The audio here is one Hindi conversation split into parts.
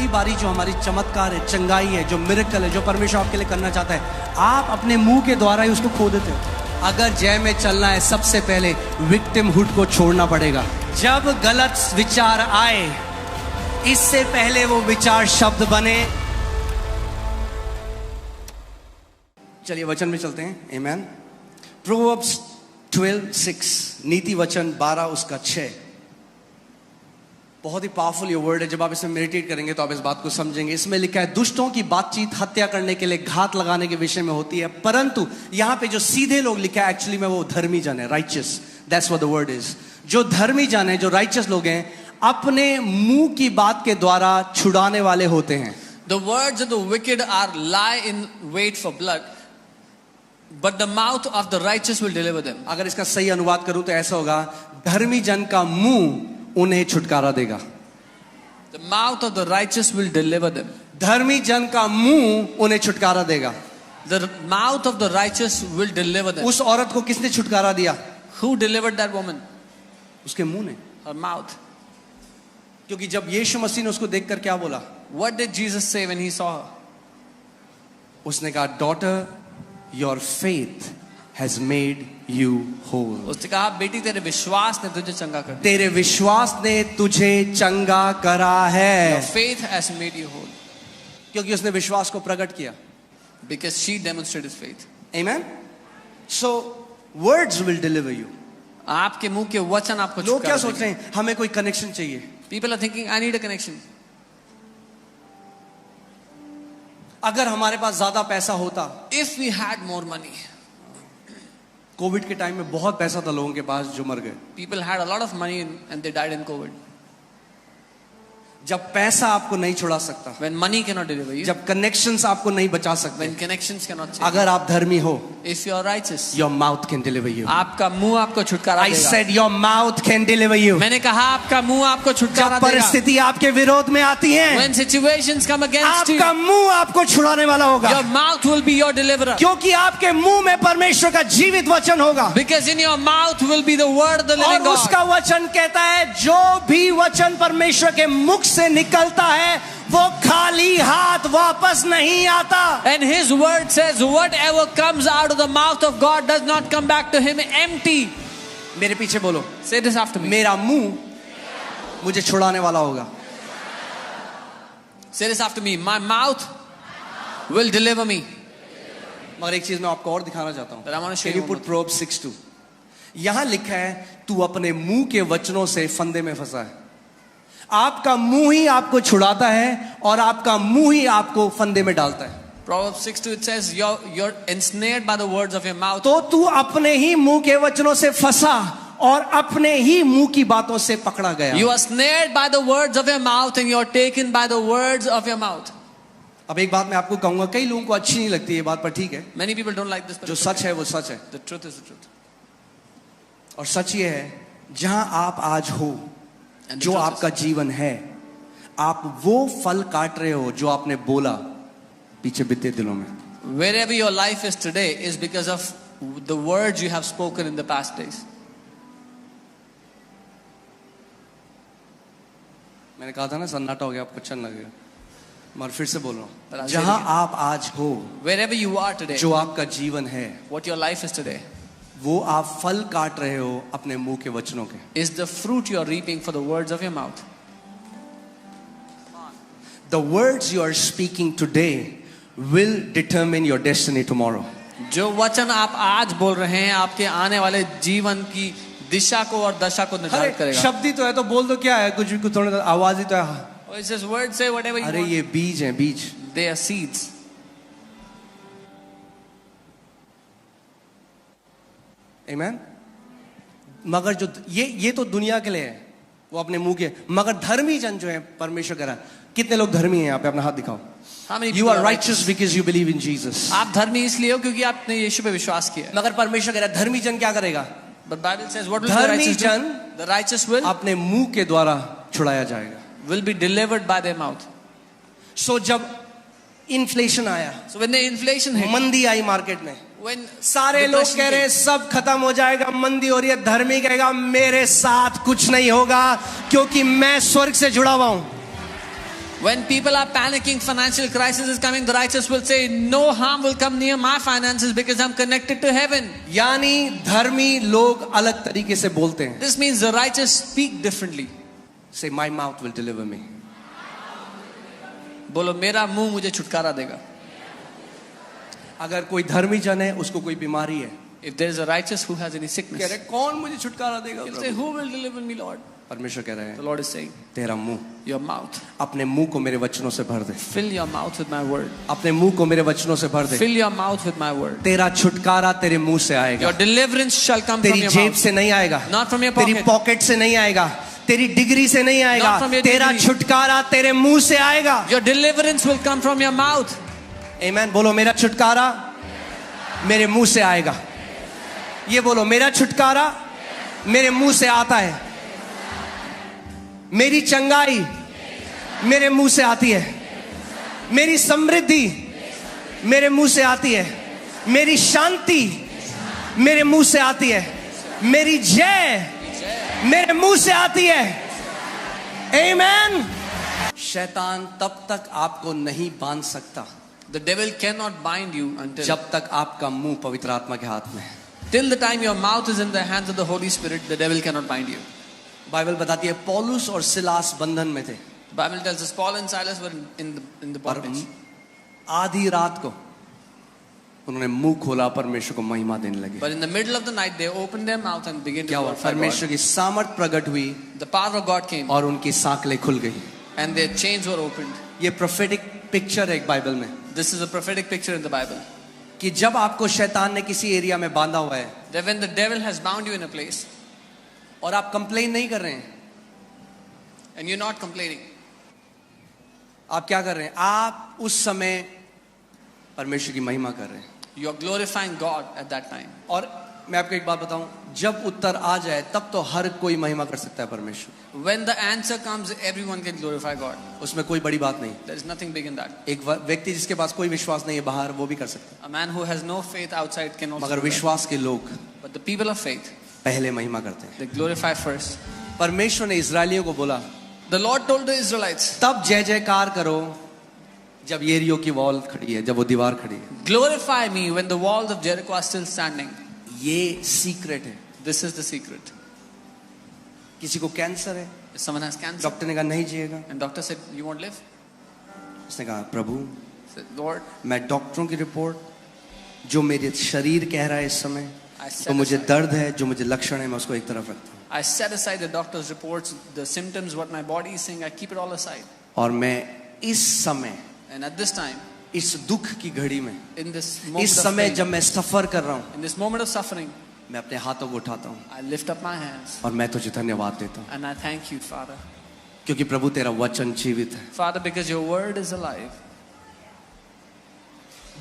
कई बारी जो हमारी चमत्कार है, चंगाई है, जो मिरेकल है, जो परमेश्वर आपके लिए करना चाहता है, आप अपने मुंह के द्वारा ही उसको खो देते हो। अगर जय में चलना है, सबसे पहले विक्टिमहुड को छोड़ना पड़ेगा। जब गलत विचार आए, इससे पहले वो विचार शब्द बने। चलिए वचन में चलते हैं। आमेन। प्रोवर्ब्स 12:6, नीति वचन 12 उसका 6। बहुत ही पावरफुल ये वर्ड है। जब आप इसमें मेडिटेट करेंगे तो आप इस बात को समझेंगे। इसमें लिखा है, दुष्टों की बातचीत हत्या करने के लिए, घात लगाने के विषय में होती है, परंतु यहाँ पे जो सीधे लोग लिखा है, एक्चुअली में वो धर्मी जन है, righteous. That's what the word is. जो धर्मी जन है, जो राइचियस लोग हैं, अपने मुंह की बात के द्वारा छुड़ाने वाले होते हैं। The words of the wicked are lie in wait for blood, but the mouth of the righteous will deliver them. अगर इसका सही अनुवाद करूं तो ऐसा होगा, धर्मी जन का मुंह उन्हें छुटकारा देगा। The mouth of the righteous will deliver them. धर्मी जन का मुंह उन्हें छुटकारा देगा। The mouth of the righteous will deliver them. उस औरत को किसने छुटकारा दिया? Who delivered that woman? उसके मुंह ने, Her mouth. क्योंकि जब यीशु मसीह ने उसको देखकर क्या बोला? What did Jesus say when he saw her? उसने कहा, daughter, your faith has made you whole. उसने कहा, बेटी तेरे विश्वास ने तुझे चंगा कर दिया। तेरे विश्वास ने तुझे चंगा करा है। Your faith has made you whole. क्योंकि उसने विश्वास को प्रकट किया। Because she demonstrated faith. Amen. So words will deliver you. आपके मुंह के वचन आपको लोग क्या छुटकारा सोच रहे हैं? हमें कोई कनेक्शन चाहिए। People are thinking, I need a connection. अगर हमारे पास ज्यादा पैसा होता, If we had more money. Covid के टाइम में बहुत पैसा था लोगों के पास जो मर गए। People had a lot of money and they died in COVID. जब पैसा आपको नहीं छुड़ा सकता, When money cannot deliver you. जब कनेक्शंस आपको नहीं बचा सकते, When connections cannot save. अगर आप धर्मी हो, If you are righteous. your mouth can deliver you. आपका मुंह आपको छुटकारा I देगा। said your mouth can deliver you. मैंने कहा आपका मुंह आपको छुटकारा जब देगा। परिस्थिति आपके विरोध में आती है, When situations come against you, आपका मुंह आपको छुड़ाने वाला होगा। your mouth will be your deliverer. क्योंकि आपके मुंह में परमेश्वर का जीवित वचन होगा। Because in your mouth will be the word of the living और God. उसका वचन कहता है, जो भी वचन परमेश्वर के मुख से निकलता है, वो खाली हाथ वापस नहीं आता। And his word says, whatever comes out of the mouth of God does not come back to him empty. मेरे पीछे बोलो, Say this after me. मेरा मुंह मुझे छुड़ाने वाला होगा। Say this after me. My mouth will deliver me. मगर एक चीज मैं आपको और दिखाना चाहता हूं। But I want to show Can you you one put Proverbs 6:2? यहां लिखा है, तू अपने मुंह के वचनों से फंदे में फंसा है। आपका मुंह ही आपको छुड़ाता है और आपका मुंह ही आपको फंदे में डालता है। Proverbs 6:2 it says, you're ensnared by the words of your mouth. तो तू अपने ही मुंह के वचनों से फंसा और अपने ही मुंह की बातों से पकड़ा गया। You are snared by the words of your mouth and you are taken by the words of your mouth. अब एक बात मैं आपको कहूंगा, कई लोगों को अच्छी नहीं लगती ये बात, पर ठीक है, Many people don't like this, but जो सच है वो सच है। the truth is the truth. और सच ये है, जहां आप आज हो, And the जो truth आपका जीवन है, आप वो फल काट रहे हो जो आपने बोला पीछे बीते दिनों में। Wherever your life is today is because of the words you have spoken in the past days. मैंने कहा था ना, सन्नाटा हो गया, आपको अच्छा लगेगा, मगर फिर से बोल रहा But हूं, I'll say it जहां again. आप आज हो, Wherever you are today, जो आपका जीवन है, what your life is today वो आप फल काट रहे हो अपने मुंह के वचनों के। is the fruit you are reaping for the words of your mouth. The words you are speaking today will determine your destiny tomorrow. जो वचन आप आज बोल रहे हैं आपके आने वाले जीवन की दिशा को और दशा को निर्धारित अरे करेगा। शब्द ही तो है, तो बोल दो, क्या है, कुछ भी, कुछ थोड़ा आवाज ही तो है। Oh, it says words, say whatever you अरे want. ये बीज है, बीज। They are seeds. Amen? मगर जो ये तो दुनिया के लिए है, वो अपने मुंह के, मगर धर्मी जन जो है परमेश्वर कह रहा है। कितने लोग धर्मी हैं यहाँ पे? अपना हाथ दिखाओ। How many You people are righteous because you believe in Jesus. आप धर्मी इसलिए हो क्योंकि आपने यीशु पे विश्वास किया है। मगर परमेश्वर कह रहा है, धर्मी जन क्या करेगा? But Bible says what will the धर्मी righteous जन do? The righteous will अपने मुंह के द्वारा छुड़ाया जाएगा। be delivered by their mouth. सो जब इन्फ्लेशन आया, So when the inflation hit, मंदी आई मार्केट में, when सारे लोग depression कह रहे हैं hit, सब खत्म हो जाएगा, मंदी हो रही है, धर्मी कहेगा मेरे साथ कुछ नहीं होगा क्योंकि मैं स्वर्ग से जुड़ा हुआ हूं। When people are panicking, financial crisis is coming, the righteous will say, no harm will come near my finances because I'm connected to heaven. यानी धर्मी लोग अलग तरीके से बोलते हैं. This means the righteous speak differently. Say, my mouth will deliver me. बोलो मेरा मुंह मुझे छुटकारा देगा. अगर कोई धर्मी जन है, उसको कोई बीमारी है, If there is a righteous who has any कह sickness, रहे कौन मुझे छुटकारा देगा he'll say, Prabhu? who will deliver me, Lord? परमेश्वर कह रहे The हैं, Lord is saying, तेरा मुंह, your mouth. अपने मुंह को मेरे वचनों से भर दे. Fill your mouth with my word. अपने मुंह को मेरे वचनों से भर दे. Fill your mouth with my word. तेरा छुटकारा तेरे मुंह से आएगा. Your deliverance shall come from तेरी your जेब mouth. से नहीं आएगा, Not from your तेरी pocket. पॉकेट से नहीं आएगा, तेरी डिग्री से नहीं आएगा. Not from your तेरा degree. छुटकारा तेरे मुंह से आएगा. Your deliverance will come from your mouth. आमीन. बोलो मेरा छुटकारा मेरे मुंह से आएगा. ये बोलो, मेरा छुटकारा मेरे मुंह से आता है. मेरी चंगाई मेरे मुंह से आती है. मेरी समृद्धि मेरे मुंह से आती है. मेरी शांति मेरे मुंह से आती है. मेरी जय मेरे मुंह से आती है. आमीन. शैतान तब तक आपको नहीं बांध सकता The devil cannot bind you until जब तक आपका मुंह पवित्र आत्मा के हाथ में है. till the time your mouth is in the hands of the Holy Spirit. The devil cannot bind you. Bible बताती है पौलुस और सिलास बंधन में थे. The Bible tells us Paul and Silas were in the पर bondage. आधी रात को उन्होंने मुंह खोला, परमेश्वर को महिमा देने लगे. But in the middle of the night, they opened their mouth and began to क्या हुआ? glorify परमेश्वर God. की सामर्थ प्रकट हुई The power of God came और उनकी सांकलें खुल गई. and their chains were opened. ये प्रोफेटिक पिक्चर है एक बाइबल में This is a prophetic picture in the Bible. कि जब आपको शैतान ने किसी एरिया में बांधा हुआ है That when the devil has bound you in a place और आप कंप्लेन नहीं कर रहे हैं, and you're not complaining, आप क्या कर रहे हैं? आप उस समय परमेश्वर की महिमा कर रहे हैं. you're glorifying God at that time. और मैं आपको एक बात बताऊं, जब उत्तर आ जाए तब तो हर कोई महिमा कर सकता है परमेश्वर. When the answer comes, everyone can glorify God. उसमें कोई बड़ी बात नहीं. There is nothing big in that. एक व्यक्ति जिसके पास कोई विश्वास नहीं है बाहर, वो भी कर सकता है. A man who has no faith outside can also मगर do that. विश्वास के लोग But the people of faith, पहले महिमा करते हैं. they glorify first. परमेश्वर ने इजरायलियों को बोला, The Lord told the Israelites, तब जय जयकार करो जब येरियो की वॉल खड़ी है, जब वो दीवार खड़ी है. glorify me when the walls of Jericho are still standing. ये सीक्रेट है. This is the secret. किसी को कैंसर है, If someone has cancer doctor ने कहा नहीं जिएगा. and doctor said, you won't live? उसने कहा प्रभु, Said, Lord, मैं डॉक्टरों की रिपोर्ट, जो मेरे शरीर कह रहा है इस समय, I तो set, मुझे aside, दर्द है, जो मुझे लक्षण है, मैं उसको एक तरफ रखता हूँ. I set aside the doctor's reports, the symptoms, what my body is saying, I keep it all aside. और मैं इस समय, And at this time, इस दुख की घड़ी में, in this moment इस of समय pain, जब मैं सफर कर रहा हूँ, in this moment of suffering, मैं अपने हाथों को उठाता हूँ I lift up my hands और मैं तुझे धन्यवाद देता हूँ, and I thank you, Father. क्योंकि प्रभु तेरा वचन जीवित है. Father, because your word is alive.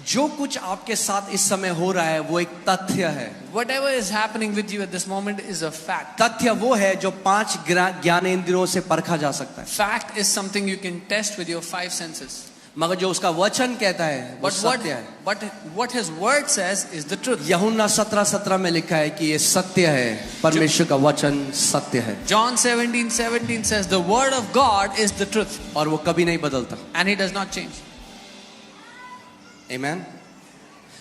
जो कुछ आपके साथ इस समय हो रहा है वो एक तथ्य है. Whatever is happening with you at this moment is a fact. तथ्य वो है जो 5 ज्ञानेंद्रियों से परखा जा सकता है. Fact is something you can test with your 5 senses. मगर जो उसका वचन कहता है वो सत्य है. But what his word says is the truth. यूहन्ना 17:17 में लिखा है कि ये सत्य है, परमेश्वर का वचन सत्य है. John 17:17 says the word of God is the truth और वो कभी नहीं बदलता. and he does not change. आमीन.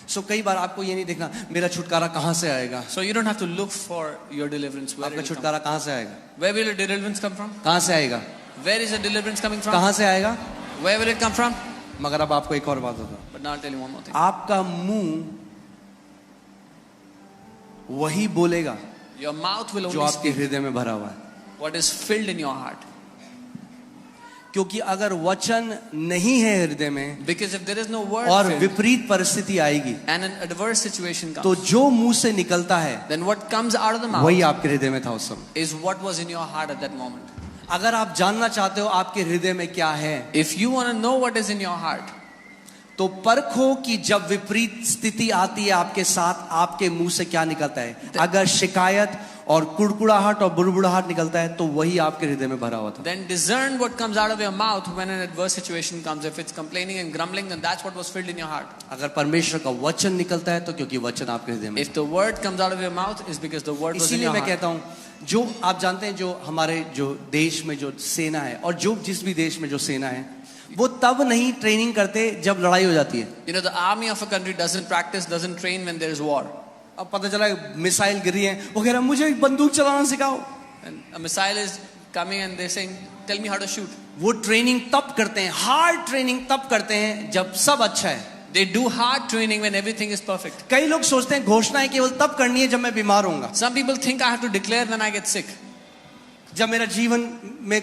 सो कई बार आपको ये नहीं देखना मेरा छुटकारा कहाँ से आएगा. So you don't have to look for your deliverance. Where, आपका it will come. छुटकारा कहाँ से आएगा? Where will your deliverance come from? कहाँ से आएगा? Where is the deliverance coming from? कहाँ से आएगा? Where will it come from? मगर अब आपको एक और बात बताऊं. But now I'll tell you one more thing. आपका मुंह वही बोलेगा Your mouth will जो only आपके speak हृदय में भरा हुआ है. what is filled in your heart. क्योंकि अगर वचन नहीं है हृदय में Because if there is no word और filled विपरीत परिस्थिति आएगी and an adverse situation तो comes, जो मुंह से निकलता है then what comes out of the mouth वही आपके हृदय में था उस समय. is what was in your heart at that moment. अगर आप जानना चाहते हो आपके हृदय में क्या है If you want to know what is in your heart, तो परखो कि जब विपरीत स्थिति आती है आपके साथ आपके मुंह से क्या निकलता है. अगर शिकायत और कुड़कुड़ाहट और बुड़बुड़ाहट निकलता है तो वही आपके हृदय में भरा हुआ था. then discern what comes out of your mouth when an adverse situation comes. If it's complaining and grumbling, then that's what was filled in your heart. अगर परमेश्वर का वचन निकलता है तो क्योंकि वचन आपके हृदय में. If the word comes out of your mouth, is because the word was in इसीलिए your मैं heart. कहता हूँ जो आप जानते हैं जो हमारे जो देश में जो सेना है और जो जिस भी देश में जो सेना है वो तब नहीं ट्रेनिंग करते जब लड़ाई हो जाती है. You know, the army of a country doesn't train when there is war. अब पता चला मिसाइल गिरी है, वो कह रहा मुझे एक बंदूक चलाना सिखाओ. And a missile is coming and they're saying, tell me how to shoot. वो ट्रेनिंग तब करते हैं, हार्ड ट्रेनिंग तब करते हैं जब सब अच्छा है. They do hard training when everything is perfect. कई लोग सोचते हैं घोषणाएं केवल तब करनी है जब मैं बीमार होऊंगा, Some people think I have to declare when I get sick, जब मेरा जीवन में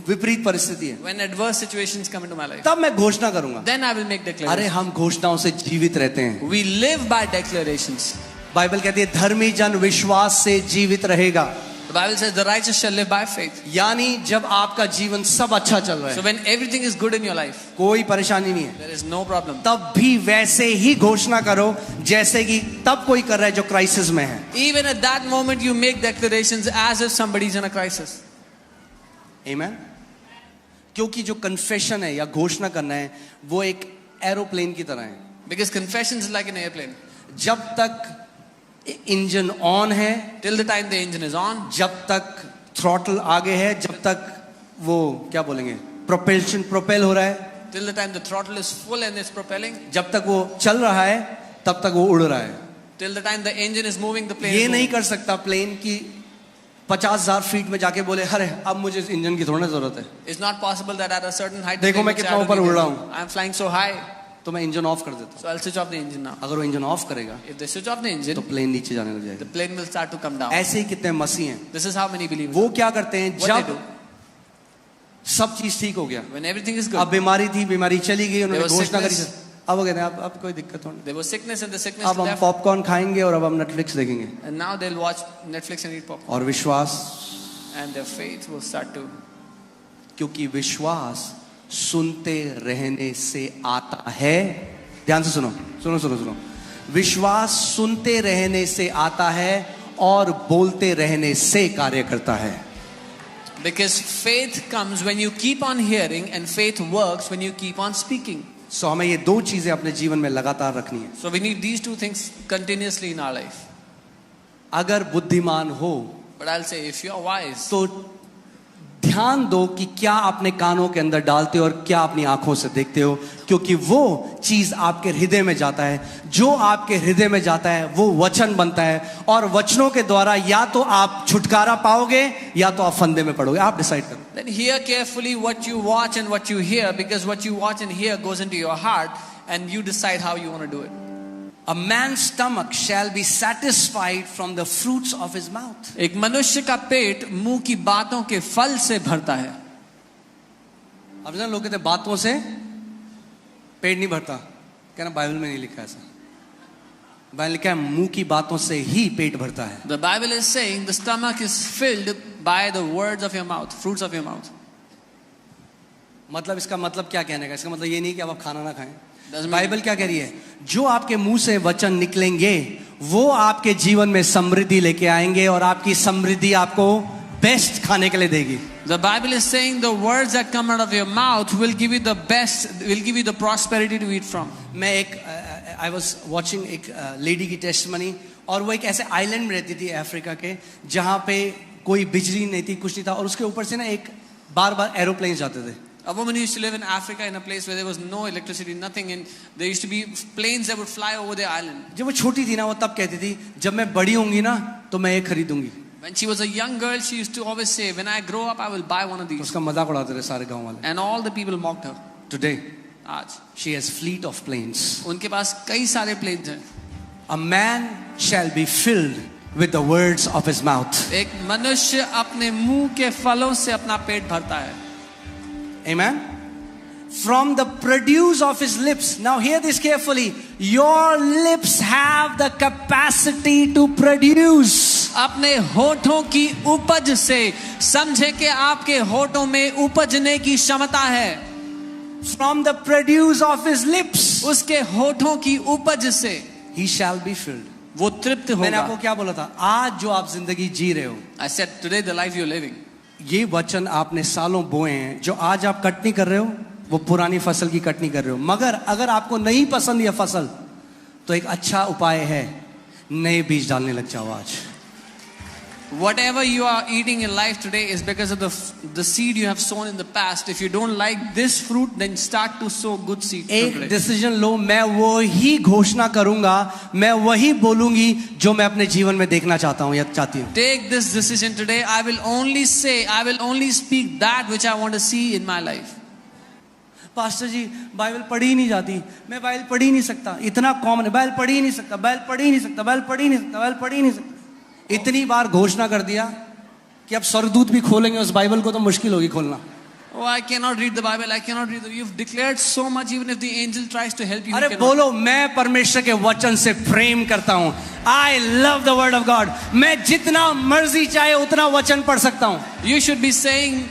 विपरीत परिस्थिति है, when adverse situations come into my life. तब मैं घोषणा करूंगा. Then I will make अरे declarations. हम घोषणाओं से जीवित रहते हैं. We live by declarations. Bible कहती है धर्मी जन विश्वास से जीवित रहेगा. The Bible says the righteous shall live by faith. यानी जब आपका जीवन सब अच्छा चल रहा So है, when everything is good in your life, कोई परेशानी नहीं है, there is no problem. तब भी वैसे ही घोषणा करो जैसे कि तब कोई कर रहा है जो क्राइसिस में है. Even at that moment you make declarations as if somebody is in a crisis. आमीन. क्योंकि जो कन्फेशन है या घोषणा करना है वो एक एरोप्लेन की तरह है. Because confession is like an airplane. जब तक इंजन ऑन है, Till the time the engine is on, जब तक थ्रॉटल आगे है, जब तक वो क्या बोलेंगे प्रोपेल हो रहा है, till the time the throttle is full and it's propelling, जब तक वो चल रहा है तब तक वो उड़ रहा है. till the time the engine is moving, the plane ये is नहीं moving. कर सकता प्लेन की 50,000 फीट में जाके बोले अरे अब मुझे इस इंजन की थोड़ी जरूरत है, It's not possible that at a certain height, देखो मैं the plane कितना will say, ऊपर "I don't उड़ रहा need हूँ." it. I'm flying so high, तो मैं इंजन ऑफ कर देता हूँ. so I'll switch off the engine now. अगर वो इंजन ऑफ करेगा If they switch off the तो engine, प्लेन नीचे जाने लग the जाएगा. plane will start to come down. ऐसे ही कितने मसीह हैं, This is how many believers. वो क्या करते हैं What they जब do सब चीज ठीक हो गया, when everything is अब good. बीमारी थी, बीमारी चली गई, उन्होंने There was घोषणा करी, sickness. अब वो कहते हैं अब कोई दिक्कत नहीं, There was sickness and the sickness अब हम left, पॉपकॉर्न खाएंगे और अब हम नेटफ्लिक्स देखेंगे. and now they'll watch Netflix and eat popcorn, और विश्वास, and their faith will start to. क्योंकि विश्वास सुनते रहने से आता है. ध्यान से सुनो सुनो सुनो सुनो. विश्वास सुनते रहने से आता है और बोलते रहने से कार्य करता है. Because faith comes when you keep on hearing, and faith works when you keep on speaking. सो हमें ये दो चीजें अपने जीवन में लगातार रखनी है. So we need these two things continuously in our life. अगर बुद्धिमान हो But I'll say, if you're wise, तो ध्यान दो कि क्या अपने कानों के अंदर डालते हो और क्या अपनी आंखों से देखते हो, क्योंकि वो चीज आपके हृदय में जाता है. जो आपके हृदय में जाता है वो वचन बनता है, और वचनों के द्वारा या तो आप छुटकारा पाओगे या तो आप फंदे में पड़ोगे. आप डिसाइड करो. then hear carefully what you watch and what you hear, because what you watch and hear goes into your heart, and you decide how you want to do it. A man's stomach shall be satisfied from the fruits of his mouth. एक मनुष्य का पेट मुंह की बातों के फल से भरता है. अब लोग कहते हैं बातों से पेट नहीं भरता, कहना बाइबल में नहीं लिखा ऐसा. बाइबल लिखा है मुंह की बातों से ही पेट भरता है. The Bible is saying the stomach is filled by the words of your mouth, fruits of your mouth. मतलब इसका मतलब क्या कहने का, इसका मतलब ये नहीं कि अब आप खाना ना खाएं. Doesn't mean- बाइबल क्या कह रही है, जो आपके मुंह से वचन निकलेंगे वो आपके जीवन में समृद्धि लेके आएंगे, और आपकी समृद्धि आपको बेस्ट खाने के लिए देगी. The Bible is saying the words that come out of your mouth will give you the best, will give you the prosperity to eat from. मैं एक आई वॉज वॉचिंग एक लेडी की टेस्टमनी, और वो एक ऐसे आइलैंड में रहती थी अफ्रीका के, जहाँ पे कोई बिजली नहीं थी, कुछ नहीं था, और उसके ऊपर से ना एक बार बार एरोप्लेन जाते थे. A woman used to live in Africa in a place where there was no electricity, nothing, and there used to be planes that would fly over the island. जब वो छोटी थी ना, वो तब कहती थी जब मैं बड़ी होंगी ना तो मैं ये खरीदूंगी. When she was a young girl, she used to always say, when I grow up, I will buy one of these. उसका मजाक उड़ाते रहे सारे गांव वाले. And all the people mocked her. Today आज she has fleet of planes. उनके पास कई सारे planes हैं. A man shall be filled with the words of his mouth. एक मनुष्य अपने मुंह के फलों से अपना पेट भरता है. Amen. From the produce of his lips. Now hear this carefully. Your lips have the capacity to produce. अपने होठों की उपज से, समझे कि आपके होठों में उपजने की क्षमता है. From the produce of his lips, उसके होठों की उपज से he shall be filled. वो तृप्त मैंने आपको होगा. क्या बोला था, आज जो आप जिंदगी जी रहे हो, I said today the life you're living, ये वचन आपने सालों बोए हैं. जो आज आप कटनी कर रहे हो वो पुरानी फसल की कटनी कर रहे हो. मगर अगर आपको नहीं पसंद ये फसल, तो एक अच्छा उपाय है, नए बीज डालने लग जाओ आज. Whatever you are eating in life today is because of the seed you have sown in the past. If you don't like this fruit, then start to sow good seed एक today. डिसीजन लो, मैं वही घोषणा करूंगा, मैं वही बोलूंगी जो मैं अपने जीवन में देखना चाहता हूं या चाहती हूं. Take this decision today. I will only speak that which I want to see in my life. Pastor ji Bible पढ़ी ही नहीं जाती, मैं बाइबल पढ़ ही नहीं सकता, इतना कॉमन है, बाइबल पढ़ ही नहीं सकता, बाइबल पढ़ ही नहीं सकता, बाइबल पढ़ ही नहीं सकता, बाइबल पढ़ ही नहीं सकता. इतनी बार घोषणा कर दिया कि अब स्वर्गदूत भी खोलेंगे उस बाइबल को तो मुश्किल होगी खोलना. Oh, I cannot read the Bible. I cannot read. You've declared so much. Even if the angel tries to help you, अरे you बोलो, मैं परमेश्वर के वचन से प्रेम करता हूं. I love the word of God. मैं जितना मर्जी चाहे उतना वचन पढ़ सकता हूं. You should be saying,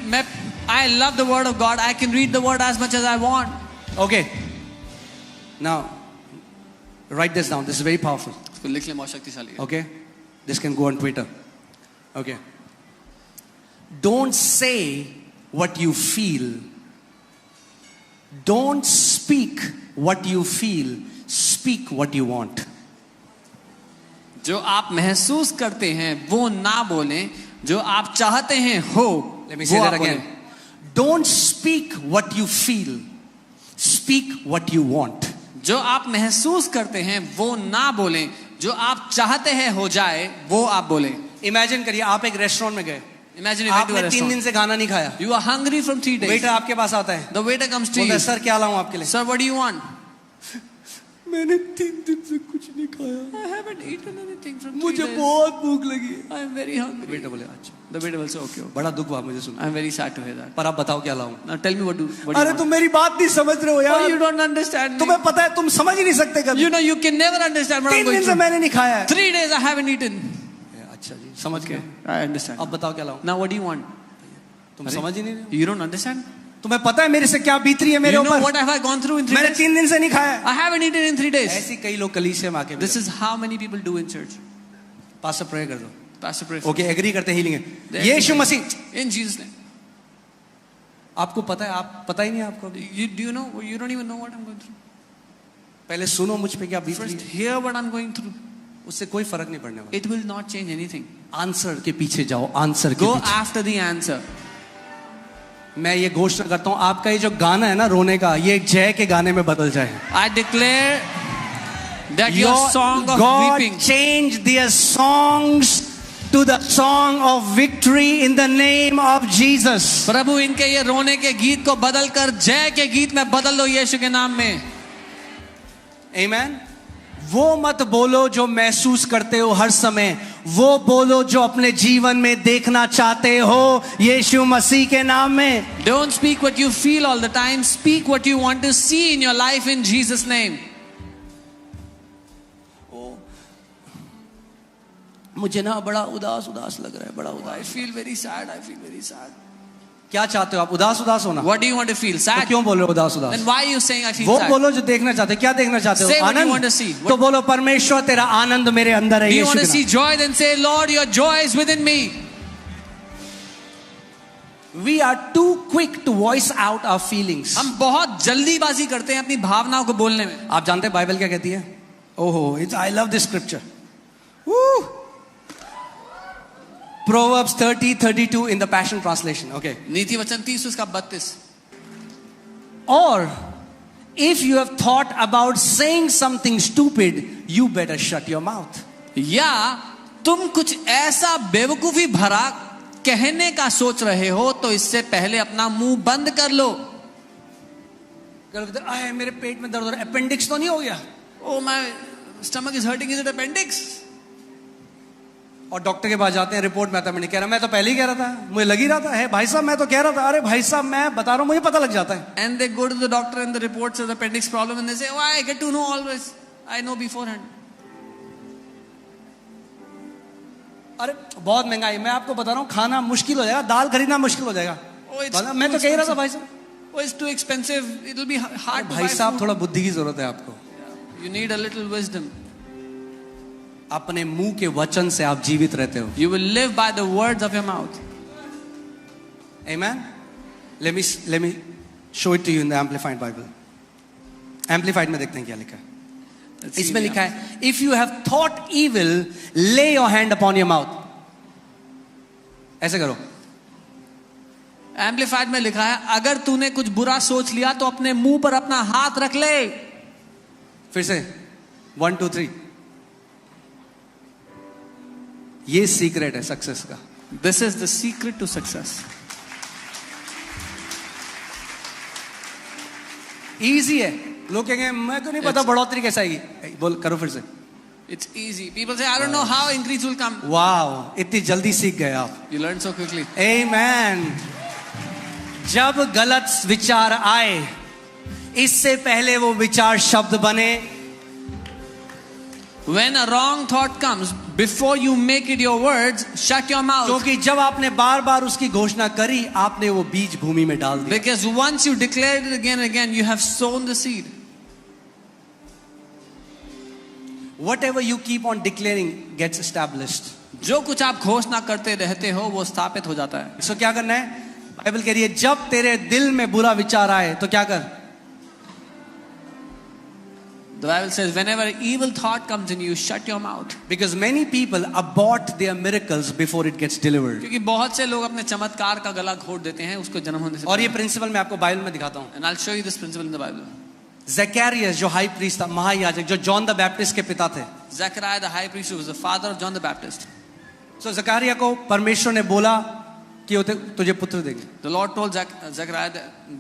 I love the word of God. I can read the word as much as I want. Okay. Now, write this down. This is very powerful. इसको लिख ले, बहुत शक्तिशाली है. Okay. This can go on Twitter. Okay. Don't say what you feel. Don't speak what you feel. Speak what you want. जो आप महसूस करते हैं वो ना बोलें, जो आप चाहते हैं हो. Let me say that again. Don't speak what you feel. Speak what you want. जो आप महसूस करते हैं वो ना बोलें, जो आप चाहते हैं हो जाए वो आप बोलें. Imagine करिए आप एक रेस्टोरेंट में गए. Imagine you went to a आपने 3 दिन restaurant. से खाना नहीं खाया. You are hungry from 3 days. Waiter आपके पास आता है. The waiter comes to बोलता you. है, सर क्या लाऊं आपके लिए? Sir, what do you want? मैंने 3 दिन से कुछ नहीं खाया. I haven't eaten anything from 3 मुझे days. बहुत भूख लगी है. I am very hungry. Waiter बोले अच्छा. The waiter will say, okay. बड़ा दुख हुआ मुझे सुन. I am very sad to hear that. पर आप बताओ क्या लाऊं? Now tell me what do you अरे want? तुम मेरी बात नहीं समझ रहे हो Oh, यार. you don't understand me. तुम्हें पता है तुम समझ ही नहीं सकते कभी. You know you can never understand what 3 I'm going दिन से through. मैंने नहीं खाया है. 3 days I haven't eaten. अच्छा जी समझ गए. I understand. अब बताओ क्या लाऊं? Now what do you want? तुम समझ ही नहीं रहे. You don't understand? तुम्हें पता है मेरे से क्या बीत रही है मेरे You know ऊपर. what have I gone through in 3 मैंने days? 3 दिन से नहीं खाया. I haven't eaten in 3 days. ऐसी कई लोग कलीसिया में आके. This is how many people do in church. Pastor pray कर दो. Pastor pray for okay agree करते हैं हीलिंग They है. यीशु मसीह. in Jesus' name. आपको पता है, आप पता ही नहीं आपको. Do you know? You don't even know what I'm going through. पहले सुनो मुझ पे क्या बीत रही First है. hear what I'm going through. उससे कोई फर्क नहीं पड़ने वाला. It will not change anything. Answer के पीछे जाओ. आंसर के Go पीछे. after the answer. मैं ये घोषणा करता हूं आपका ये जो गाना है ना रोने का, ये जय के गाने में बदल जाए. I declare that your song of God weeping, change their songs to the song of victory in the name of Jesus. प्रभु इनके ये रोने के गीत को बदल कर जय के गीत में बदल दो यीशु के नाम में. Amen. वो मत बोलो जो महसूस करते हो हर समय, वो बोलो जो अपने जीवन में देखना चाहते हो यीशु मसीह के नाम में. Don't speak what you feel all the time. Speak what you want to see in your life in Jesus' name. मुझे ना बड़ा उदास उदास लग रहा है, बड़ा I उदास. feel very sad. I feel very sad. क्या चाहते हो आप? उदास उदास होना. What do you want to feel? तो Sad. क्यों बोल रहे हो उदास उदास? Then why are you saying I feel वो sad? बोलो जो देखना चाहते हो. क्या देखना चाहते हो? Say what you want to Anand. see. तो बोलो परमेश्वर तेरा आनंद मेरे अंदर है Do you Yeshu want to के see नाम. joy? Then say, Lord, your joy is within me. We are too quick to voice out our feelings. हम बहुत जल्दीबाजी करते हैं अपनी भावनाओं को बोलने में. आप जानते हैं बाइबल क्या कहती है? ओहो, it's I love this scripture. Woo! Proverbs 30:32 in the Passion Translation. Okay. नीति वचन 30 उसका 32. Or if you have thought about saying something stupid, you better shut your mouth. या तुम कुछ ऐसा बेवकूफी भरा कहने का सोच रहे हो तो इससे पहले अपना मुंह बंद कर लो. आए मेरे पेट में दर्द हो रहा है, अपेंडिक्स तो नहीं हो गया? Oh, my stomach is hurting. Is it appendix? और डॉक्टर के पास जाते हैं, रिपोर्ट में आता है, मैंने कह रहा मैं तो पहले ही कह रहा था, मुझे लग ही रहा था. है भाई साहब मैं तो कह रहा था. अरे भाई साहब मैं बता रहा हूं, मुझे पता लग जाता है. And they go to the doctor and the report says appendix problem and they say, oh, I get to know always. I know beforehand. अरे बहुत महंगाई, मैं आपको बता रहा हूँ खाना मुश्किल हो जाएगा, दाल खरीदना मुश्किल हो जाएगा. Oh, it's मैं तो कह ही रहा था भाई साहब. Oh, it's too expensive. It'll be hard to भाई buy साहब food. थोड़ा बुद्धि की जरूरत है आपको. You need a little wisdom. अपने मुंह के वचन से आप जीवित रहते हो. You will live by the words of your mouth. Amen. Let me show it to you in the Amplified Bible. Amplified में देखते हैं क्या लिखा है. इसमें लिखा है, if you have thought evil, lay your hand upon your mouth. ऐसे करो. एम्पलीफाइड में लिखा है, अगर तूने कुछ बुरा सोच लिया तो अपने मुंह पर अपना हाथ रख ले. फिर से 1 2 3. ये सीक्रेट है सक्सेस का. This is the secret to success. Easy है. लोग कहेंगे मैं तो नहीं पता बढ़ोतरी कैसे आएगी. बोल करो फिर से. It's easy. People say, I don't know how increase will come. वाह, इतनी जल्दी सीख गए आप. You learn so quickly. Amen. जब गलत विचार आए, इससे पहले वो विचार शब्द बने. When a wrong thought comes, before you make it your words, shut your mouth. क्योंकि जब आपने बार बार उसकी घोषणा करी, आपने वो बीज भूमि में डाल दिया. Because once you declare it again and again, you have sown the seed. Whatever you keep on declaring gets established. जो कुछ आप घोषणा करते रहते हो वो स्थापित हो जाता है. So क्या करना है? बाइबल कह रही है जब तेरे दिल में बुरा विचार आए तो क्या कर. The Bible says, whenever evil thought comes in you, shut your mouth. Because many people abort their miracles before it gets delivered. क्योंकि बहुत से लोग अपने चमत्कार का गला घोट देते हैं उसको जन्म होने से. और ये प्रिंसिपल मैं आपको बाइबल में दिखाता हूँ. And I'll show you this principle in the Bible. Zakaria जो हाई प्रीस्ट था, महायाजक, जो जॉन द बैप्टिस्ट के पिता थे. Zechariah the high priest, who was the father of John the Baptist. So Zakaria को परमेश्वर ने बोला कि तुझे पुत्र देंगे. The Lord told Zechariah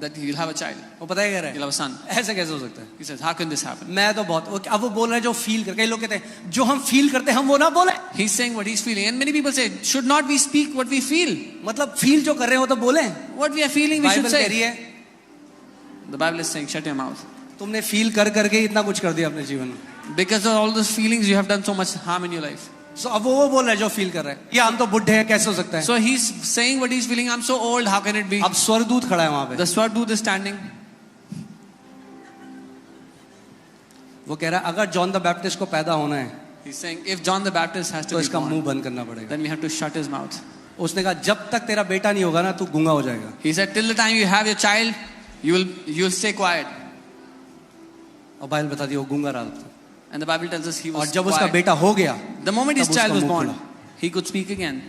that he'll have a child. वो पता है क्या He'll have a son. ऐसे कैसे हो सकता है. He says, how can this happen? मैं तो बहुत. अब वो बोल रहे हैं जो फील कर. कई लोग कहते हैं जो हम फील करते हैं हम वो ना बोले. He's saying what he's feeling, and many people say, should not we speak what we feel? मतलब फील जो कर रहे हो तो बोले. What we are feeling, we should Bible कह रही say. है The Bible is saying, shut your mouth. तुमने फील कर करके इतना कुछ कर दिया अपने जीवन में. Because of all those feelings, you have done so much harm in your life. So अब वो बोल रहा है जो फील कर रहा है. ये हम तो बुढ़े हैं कैसे हो सकता है. So he's saying what he's feeling. I'm so old. How can it be? अब स्वर्गदूत खड़ा है वहां पे. The Swarduta is standing. वो कह रहा है अगर जॉन द बैप्टिस्ट को पैदा होना है He's saying, if John the Baptist has तो to be इसका मुंह born, बंद करना पड़ेगा. then we have to shut his mouth. उसने कहा जब तक तेरा बेटा नहीं होगा ना तू गूंगा हो जाएगा. He said, till the time you have your child, you'll stay quiet. और बाइबल बता दी वो गूंगा रहा था. And the Bible tells us he और was जब उसका quiet. बेटा हो गया The moment his तब child उसका was मुंह born, खुला. he could speak again.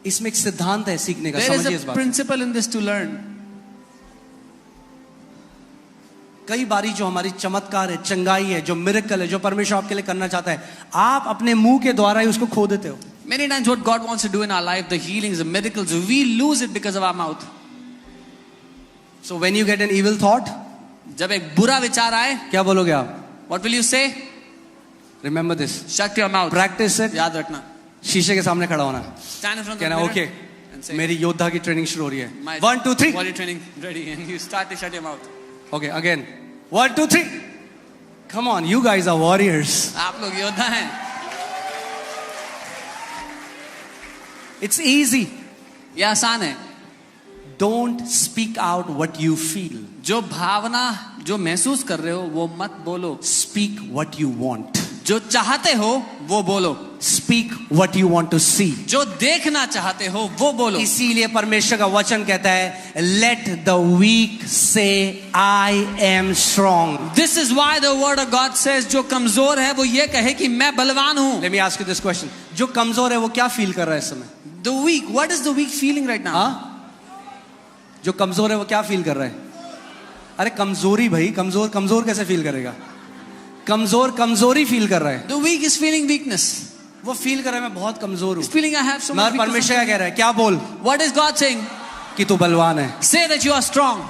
इसमें एक सिद्धांत है सीखने का. There is समझिए इस a बात. principle in this to learn. कई बारी जो हमारी चमत्कार है, चंगाई है, जो मिरेकल है, जो परमेश्वर आपके लिए करना चाहता है, आप अपने मुंह के द्वारा ही उसको खो देते हो. Many times what God wants to do in our life, the healings, the miracles, we lose it because of our mouth. So when you get an evil thought, जब एक बुरा विचार आए, क्या बोलोगे आप? what will you say? Remember this. Shut your mouth. Practice it. याद रखना. शीशे के सामने खड़ा होना. Stand in front of कहना the okay mirror and say, मेरी योद्धा की ट्रेनिंग शुरू हो रही है. my 1 2 3. body training ready, and you start to shut your mouth. Okay, again. 1 2 3. Come on, you guys are warriors. आप लोग योद्धा हैं. It's easy. ये आसान है. Don't speak out what you feel. जो भावना जो महसूस कर रहे हो वो मत बोलो. Speak what you want. जो चाहते हो वो बोलो. Speak what you want to see. जो देखना चाहते हो वो बोलो. इसीलिए परमेश्वर का वचन कहता है Let the weak say I am strong. This is why the word of God says जो कमजोर है वो ये कहे कि मैं बलवान हूँ. Let me ask you this question. जो कमजोर है वो क्या फील कर रहा है इस समय? The weak, what is the weak feeling right now? हाँ? जो कमजोर है वो क्या फील कर रहा है? अरे कमजोरी भाई, कमजोर कमजोर कैसे फील करेगा? कमजोर कमजोरी फील कर रहा है. The weak is feeling weakness. वो फील कर रहा है मैं बहुत कमजोर हूँ. He's feeling I have so much मगर weakness. परमेश्वर क्या कह रहा है? क्या बोल? What is God saying? कि तू बलवान है. Say that you are strong.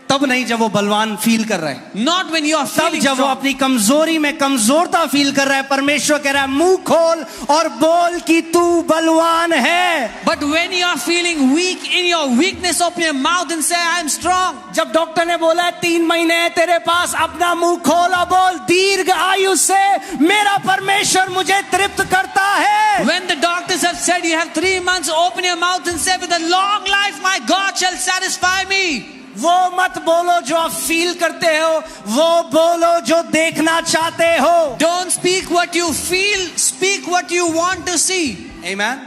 तब नहीं जब वो बलवान फील कर रहा है. Not when you are तब feeling जब वो strong. अपनी कमजोरी में कमजोरता फील कर रहा है. परमेश्वर कह रहा है मुंह खोल और बोल कि तू बलवान है. But when you are feeling weak in your weakness, open your mouth and say I am strong. जब डॉक्टर ने बोला है 3 महीने है तेरे पास, अपना मुंह खोल और बोल दीर्घ आयु से मेरा परमेश्वर मुझे तृप्त करता है. When the doctors have said you have 3 months, open your mouth and say with a long life my God shall satisfy me. वो मत बोलो जो आप फील करते हो, वो बोलो जो देखना चाहते हो. Don't speak what you feel, speak what you want to see. Amen.